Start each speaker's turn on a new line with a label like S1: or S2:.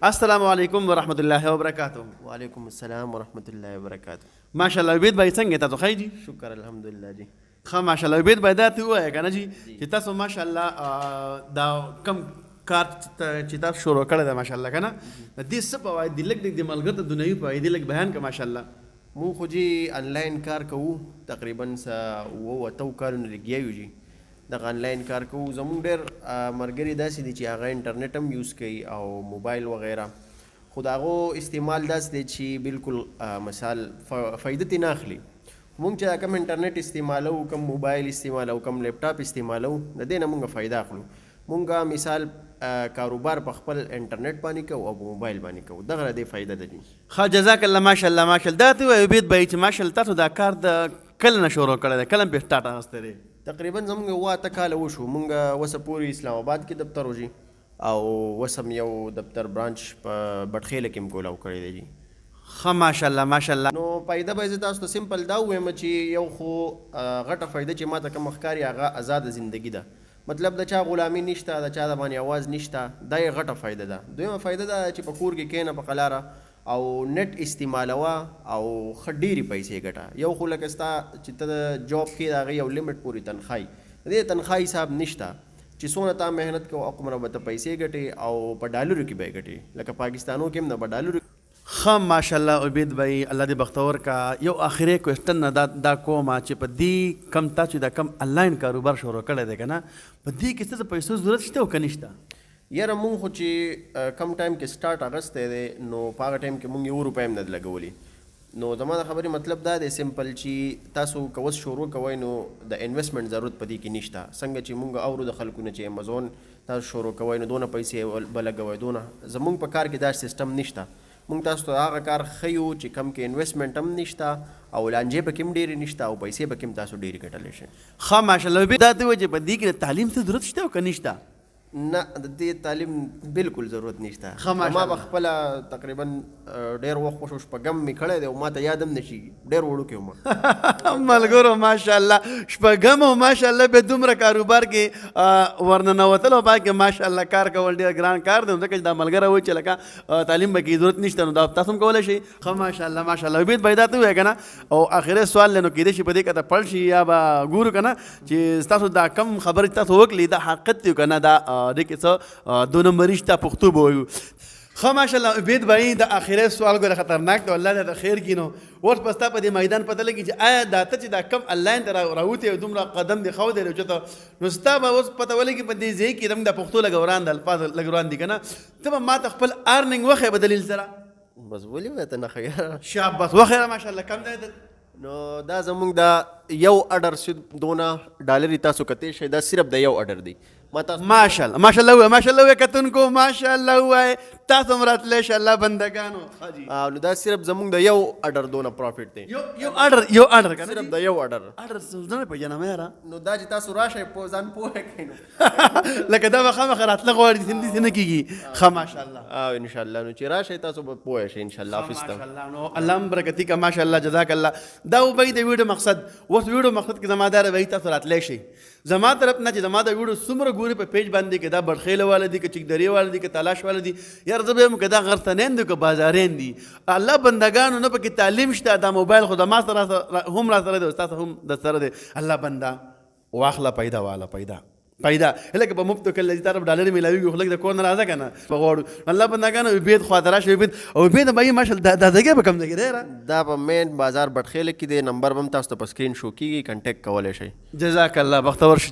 S1: السلام علیکم ورحمۃ اللہ وبرکاتہ.
S2: وعلیکم السلام ورحمۃ اللہ وبرکاتہ.
S1: ماشاءالله عبید بھائی څنګه تاسو ښه دي؟
S2: شکر الحمدلله جی.
S1: ښه ماشاءالله عبید بھائی دا ته ووایه که نه جي چې تاسو ماشاءالله دا کم کار چې تاسو شروع کړی دی ماشاءالله که نه د دې څه فواید دي لږ د ملګرو ته دنیوي فواید دي لږ بیان کړه ماشاءالله.
S2: مونږ خو جی آنلاین کار کوو تقریبا اووه اتو کالونه لګیا یو جی دغه آنلاین کار کوو. زمونږ ډېر ملګري داسې دي چې هغه انټرنیټ هم یوز کوي او موبایل وغیره، خو د هغو استعمال داسې دی چې بالکل مثال فایده ترې نه اخلي. مونږ چې کم انټرنیټ استعمالو، کم موبایل استعمالو، کم لیپټاپ استعمالو، د دې نه مونږ فایده اخلو. مونږ مثال کاروبار په خپل انټرنیټ باندې کوو او په موبایل باندې کوو، دغه د دې فایده ده جي.
S1: ښه جزاک الله ماشاءالله ماشاءالله. دا ته ووایه عبید بھائی چې ماشاءالله تاسو دا کار د کله نه شروع کړی دی؟ کله مې پې سټارټ اخیستی دی؟
S2: تقریبا زمونږ اووه اته کاله وشو. مونږ وسه پورې اسلام آباد کې دفتر وجي او وسم یو دفتر برانچ په بټخیله کې م کولاو کړی دی جي.
S1: ښه ماشاءالله ماشاءالله.
S2: نو فایده به زه تاسو ته سمپل دا ووایم چې یو خو غټه فایده چې ماته کوم ښکاري هغه آزاده زندگی ده، مطلب د چا غلامي نشته، د چا د باندې آواز نشته، دا یې غټه فایده ده. دویمه فایده ده چې په کور کې کښېنه په قلاره او نت استعمالوه او ښه ډېرې پیسې ګټه. یو خو لکه ستا چې ته د جاب کې د هغې یو لیمټ پورې تنخواهي، د دې تنخوا حساب نشته چې څونه تا محنت کوو هغومره به ته پیسې ګټې او په ډالرو کې به یې ګټې، لکه پاکستانو کې هم نه په ډالرو.
S1: ښه ماشاءالله عبید بھائی الله دې بختور کا. یو آخري کوېسټن نه دا کومه چې په دې کم تاسو چې دا کم آنلاین کاروبار شروع کړی دی که نه، په دې کې څه د پیسو ضرورت شته او که نشته؟
S2: یاره مونږ خو چې کم ټایم کې سټارټ اخیستی دی نو په هغه ټایم کې مونږ یو روپۍ هم نه ده لګولي. نو زما د خبرې مطلب دا دی سمپل چې تاسو که اوس شروع کوئ نو د انویسټمنټ ضرورت په دې کې نشته. څنګه چې مونږ اورو د خلکو نه چې امازون تاسو شروع کوئ نو دونه پیسې به لګوئ، دونه زمونږ په کار کې دا سیسټم نشته. مونږ تاسو ته هغه کار ښیو چې کم کې انویسټمنټ هم نشته او لانجې پکې هم ډېرې نشته او پیسې پکې هم تاسو ډېرې ګټلی شئ.
S1: ښه ماشاءالله عبید دا ته وایي چې په دې کې د تعلیم څه ضرورت شته او که نشته؟
S2: نه د دې تعلیم بالکل ضرورت نشته. ما به خپله تقریبا ډېر وخت وشو شپږم مې کړی دی او ما ته یاد هم نه شي، ډېر وړوکی وم.
S1: ملګرو ماشاءالله شپږم او ماشاءالله بیا دومره کاروبار کې ورننوتل او پای کې ماشاءالله کار کول ډېر ګران کار دی، ځکه چې دا ملګری وایي چې لکه تعلیم به کې ضرورت نشته نو دا تاسو هم کولی شئ. ښه ماشاءالله ماشاءالله. عبید بھائی دا ته ووایه که نه او آخري سوال دی نو کیدای شي په دې کې ته پړ شي یا به ګورو که نه چې تاسو دا کم خبرې چې تاسو وکړي دا حقیقت دی که نه، دا دې کې څه دو نمبري شته پښتو به وایو. ښه ماشاءالله عبید بھائی د آخري سوال ګوره خطرناک دی، الله دې د خیر کړي. نو اوس به ستا په دې میدان پته لګي چې آیا دا ته چې دا کم آنلاین ته راوتې او دومره قدم دې ښودی دی اوچته نو ستا به اوس پته ولګي په دې ځای کې زموږ د پښتو لږ وران د الفاظ لږ وران دي که نه، ته به ما ته خپل ارننګ وښیې په دلیل سره.
S2: بس ولې به ته نه ښه
S1: شاباس وښیه ماشاءالله. کم دی
S2: نو دا زمونږ دا یو اډر دونه ډالري تاسو کتی شئ، دا صرف د یو اډر دی.
S1: ماشاءالله ماشاءالله وایه ماشاءالله وایه کتونکو ماشاءالله وایه تاسو هم راتلی شئ الله بندګانو.
S2: نو دا صرف زمونږ د یو اډر دونه پروفیټ دی.
S1: یو اډر که نه
S2: صرف د یو اډر
S1: زه نه پېژنم یاره.
S2: نو دا چې تاسو راشئ ځان پوهه کړئ نو
S1: لکه دا به خامخا راتله غواړي داسې نه کېږي. ښه ماشاءالله
S2: انشاءالله. نو چې راشئ تاسو به پوه شئ انشاءالله آفس ته.
S1: ماشاءالله نو الله هم برکتي که ماشاءالله جزاک الله. دا وبهی د ویډیو مقصد. اوس ویډیو مقصد کې زما دا روایي تاسو راتلی شئ زما طرف نه چې زما د ویډیو څومره ګوري په پیج باندې که دا بړخیله والا دي که چکدرې والا دي که تلاش والا دي، یار زه به یم که دا غرتنین دي که بازارین دي، الله بندګانو نه پکې تعلیم شته. دا موبایل خو د ما سره هم را سره دی او ستاسو هم د سره دی. الله بنده واخله پیدا والا پیدا لکه په مفتو کې الذي طرف ډالر میلاویږي خو لږ د کور نه راځه که نه په غواړو. الله بندګانو عبید خواته راشه عبید او عبید بهي ماشاءالله دا ځای به کوم ځای کې دی؟
S2: دا په مین بازار بټخیله کې دی. نمبر به هم تاسو ته په سکرین شو کېږي، کنټیکټ کولی شئ.
S1: جزاک الله بختور شي.